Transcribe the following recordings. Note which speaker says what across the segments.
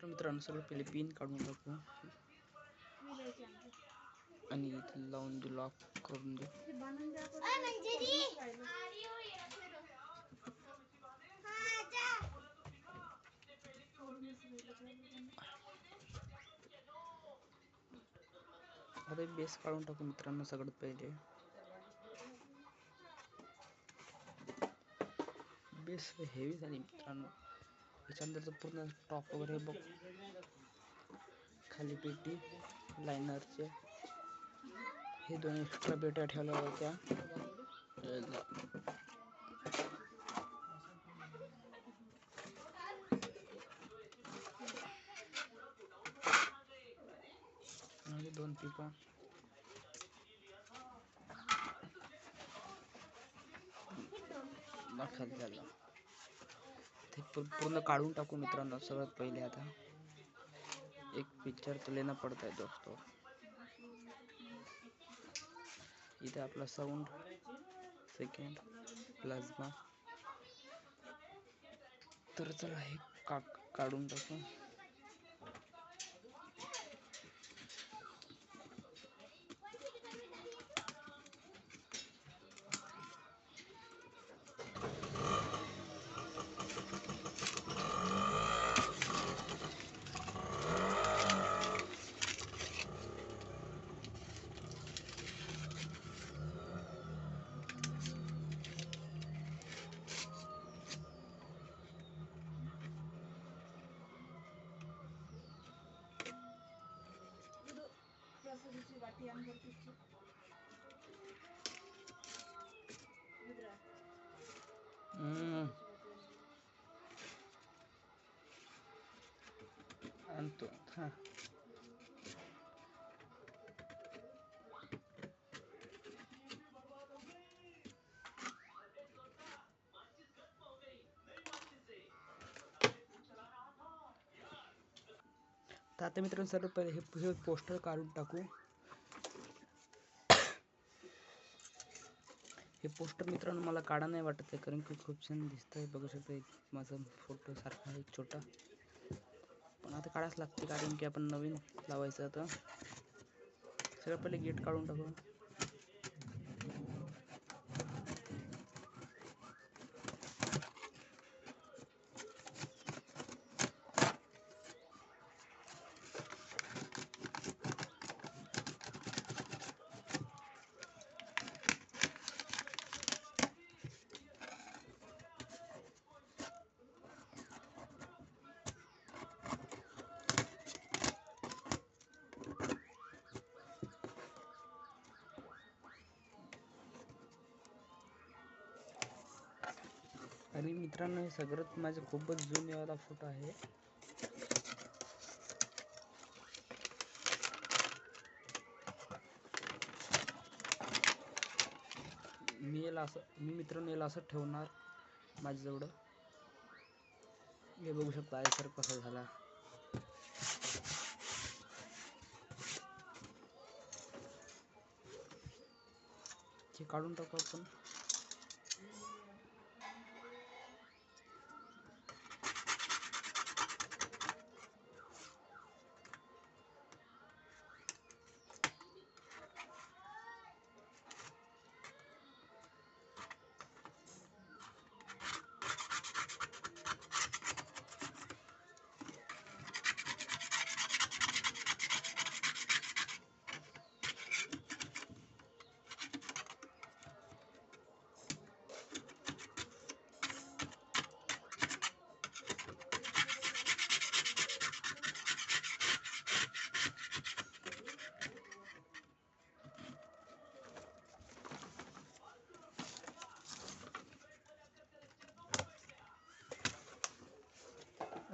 Speaker 1: मित्रांनो सगळं पहिले पिन काढून टाकू आणि इथे लावून देऊ, लॉक करून देऊ. आता बेस काढून टाकू मित्रांनो सगळ्यात पहिले. बेस हेवी झाली मित्रांनो. याच्यानंतर पूर्ण टॉप वगैरे बघ, खाली पेटी लायनरचे हे दोन एक्स्ट्रा पेट्या ठेवल्या होत्या. आणि दोन पिका खाली झाला. ते पूर्ण काढून टाकू मित्रांनो सगळ्यात पहिले. आता एक पिक्चर तो लेना पड़ता है दोस्तों. इथे आपला साऊंड सेकंड प्लाझ्मा. तर चला हे काढून टाकू. आणतो हा. तर आता मित्रांनो सर्व पहिले हे पोस्टर काढून टाकू. हे पोस्टर मित्रांनो मला काढा नाही वाटत आहे, कारण की खूप छान दिसत आहे. बघू शकता माझा फोटो सारखा आहे छोटा, पण आता काढाच लागते कारण की आपण नवीन लावायचं. आता सगळं पहिले गेट काढून टाकू. आणि मित्रांनो हे सगळ्यात माझे खूपच जुनेवाला फोटो आहे. मी मित्रांनो याला असं ठेवणार माझ्याजवळ. हे बघू शकता आहे सर कसा झाला. हे काढून टाकू आपण.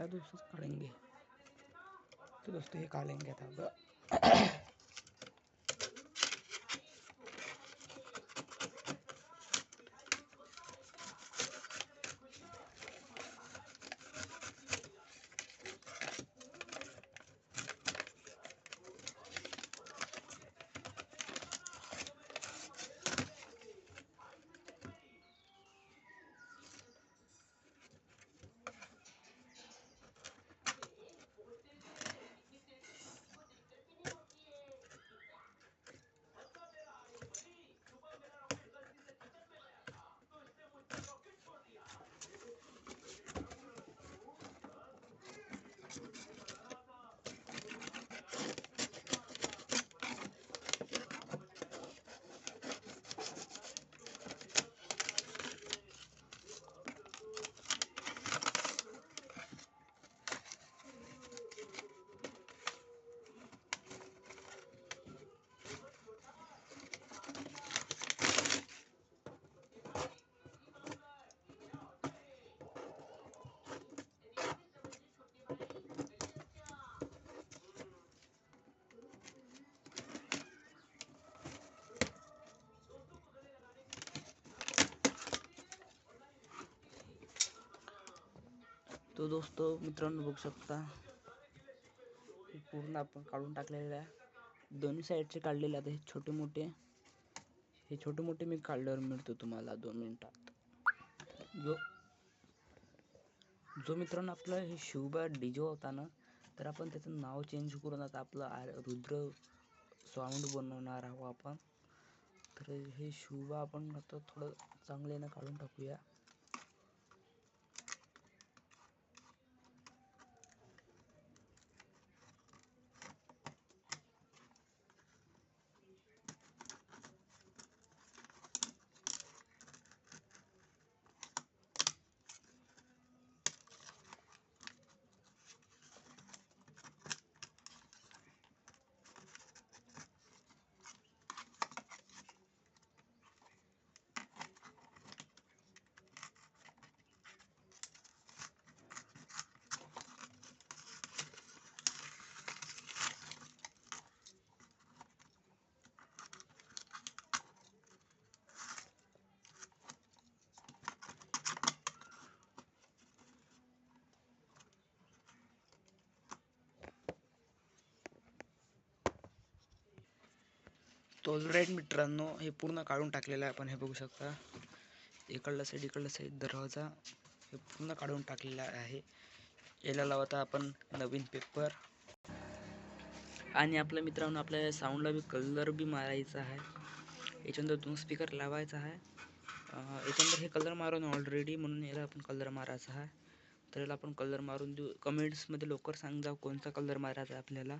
Speaker 1: दोस्तों काढ़ेंगे, तो दोस्तों ये काढ़ेंगे था. तो दोस्तो मित्रांनो बघू शकता हे पूर्ण आपण काढून टाकलेले आहे. दोन्ही साईडचे काढलेले आहेत. हे छोटे मोठे मी काढल्यावर मिळतो तुम्हाला 2 मिनिटात. जो मित्रांनो आपला हे शिवबा डीजे होता ना, तर आपण त्याचं नाव चेंज करून आता आपलं रुद्र साऊंड बनवणार आहोत आपण. तर हे शिवबा आपण आता थोडं चांगल्यानं काढून टाकूया. तो ऑलराईट मित्रांनो, हे पूर्ण काढून टाकलेलं आहे आपण. हे बघू शकता इकडला साईड दरवाजा हे पूर्ण काढून टाकलेला आहे. याला लावता आपण नवीन पेपर. आणि आपल्या मित्रांनो आपल्या साऊंडला बी कलर बी मारायचा आहे. याच्यानंतर 2 स्पीकर लावायचा आहे. याच्यानंतर हे कलर मारून ऑलरेडी, म्हणून याला आपण कलर मारायचा आहे. तर याला आपण कलर मारून देऊ. कमेंट्समध्ये लवकर सांगा कोणता कलर मारायचा आहे आपल्याला.